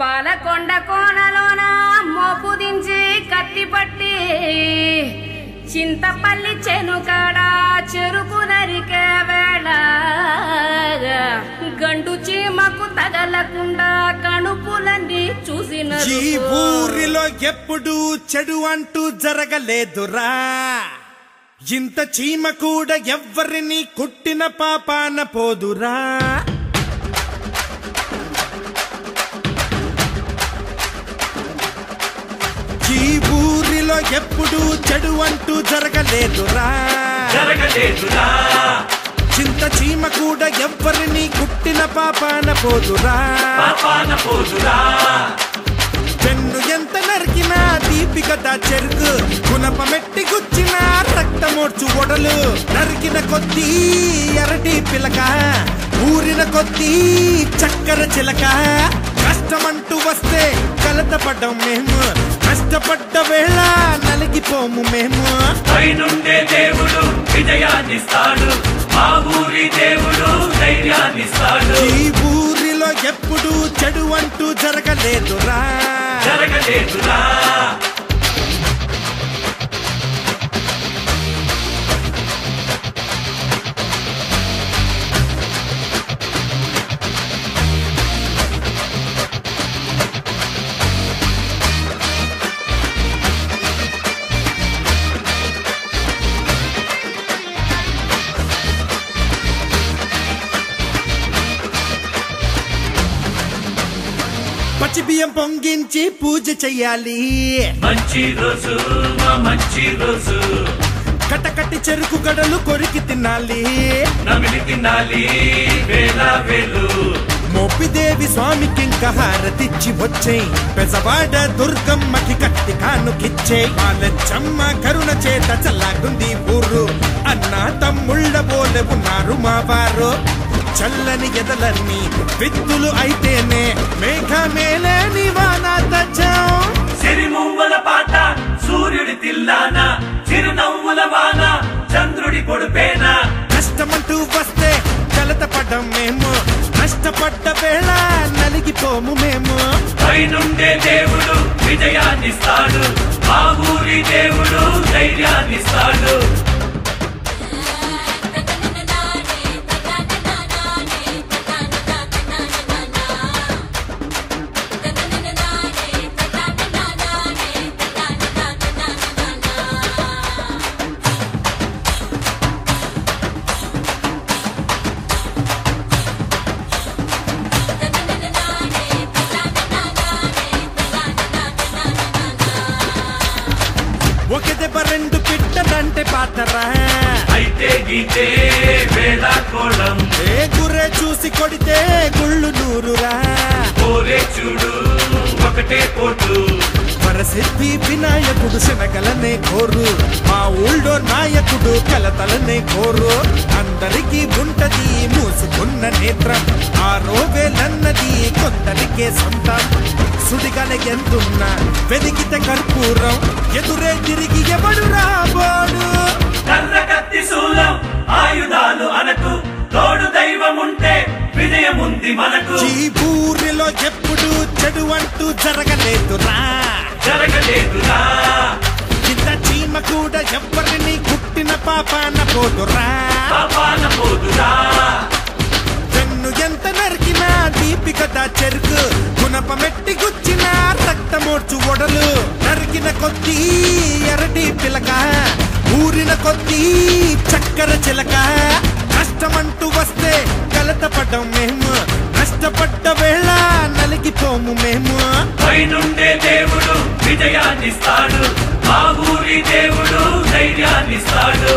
పాలకొండ కోనలోన మోపు దించి కత్తి పట్టి చింతపల్లి చెనుకాడ చెరుకు నరికే వేళ గండు చీమకు తగలకుండా కణుపులన్నీ చూసిన ఈ ఊరిలో ఎప్పుడు చెడు అంటూ జరగలేదురా ఇంత చీమ కూడా ఎవ్వరిని కుట్టిన పాపాన పోదురా ఈ ఊరిలో ఎప్పుడు చెడు అంటూ జరగలేదురా చింత చీమ కూడా ఎవ్వరిని కుట్టిన పాపాన పోదురా పెన్ను ఎంత నరికినా దీపికత చెరుకు గుణపమెట్టి గుచ్చిన రక్తమోడ్చు ఒడలు నరికిన కొద్దీ ఎరటి పిలక ఊరిన కొద్దీ చక్కెర చిలక కష్టమంటూ వస్తే కలతపడ్డం మేము కష్టపడ్డ వేళ నలిగిపోము మేము పైనుండే దేవుడు విజయాన్నిస్తాడు మా ఊరి దేవుడు ధైర్యాన్నిస్తాడు ఈ ఊరిలో ఎప్పుడు చెడు అంటూ జరగలేదురా పచ్చి బియ్యం పొంగించి పూజ చెయ్యాలి మంచి రోజు మంచి రోజు కట్టకట్టి చెరుకు గడలు కొరికి తినాలి నమిలి తినాలి వేల వేలు మోపిదేవి స్వామికి ఇంకా హారతిచ్చి వచ్చే పెసవాడ దుర్గమ్మకి కట్టి కానుకిచ్చే పాలచ్చమ్మ కరుణ చేత చల్లాగుంది ఊరు అన్న తమ్ముళ్ళ బోలే ఉన్నారు మా వారు చల్లని ఎదలన్నీ విత్తులు అయితేనే మేఘమేలే నివాన తచ్చం సిరిమువ్వల పాట సూర్యుడి తిల్లాన చిరునవ్వుల వాన చంద్రుడి పొడుపేన కష్టమంటూ వస్తే కలతపడ్డం మేము కష్టపడ్డ వేళ నలిగిపోము మేము పైనుండే దేవుడు విజయాన్నిస్తాడు మా ఊరి దేవుడు ధైర్యాన్నిస్తాడు ఒక దెబ్బ రెండు పిట్టనంటే పాతరా అయితే గీతే వేళ కోళం ఏ గుర్రె చూసి కొడితే గుళ్ళు నూరురా కోరే చూడు ఒకటే పోటు వరసిద్ధి వినాయకుడు శనగలనే కోరు మా ఊళ్ళో నాయకుడు కలతలనే కోరు అందరికీ ఉంటది మూసుకున్న నేత్రం ఆ రోవేలన్నది కొందరికే సొంతం సుడిగల ఎంతున్నా వెదిగితే కర్పూరం ఎదురే తిరిగి ఎవడు రాబోడు కర్ర కత్తి శూలం ఆయుధాలు అనకు తోడు దైవం ఉంటే విజయముంది మనకు ఈ ఊరిలో ఎప్పుడు చెడు అంటూ జరగలేదురా ఇంత చీమ కూడా ఎవ్వరిని కుట్టిన పాపాన పోదురా పెన్ను ఎంత నరికినా దీపికత చెరుకు గుణపమెట్టి గుచ్చిన రక్తమోడ్చు ఒడలు నరికిన కొద్దీ ఎరటి పిలక ఊరిన కొద్దీ చక్కెర చిలక కష్టమంటూ వస్తే కలతపడ్డం మేము కష్టపడ్డ వేళ నలిగిపోము మేము పైనుండే దేవుడు విజయాన్నిస్తాడు మా ఊరి దేవుడు ధైర్యాన్నిస్తాడు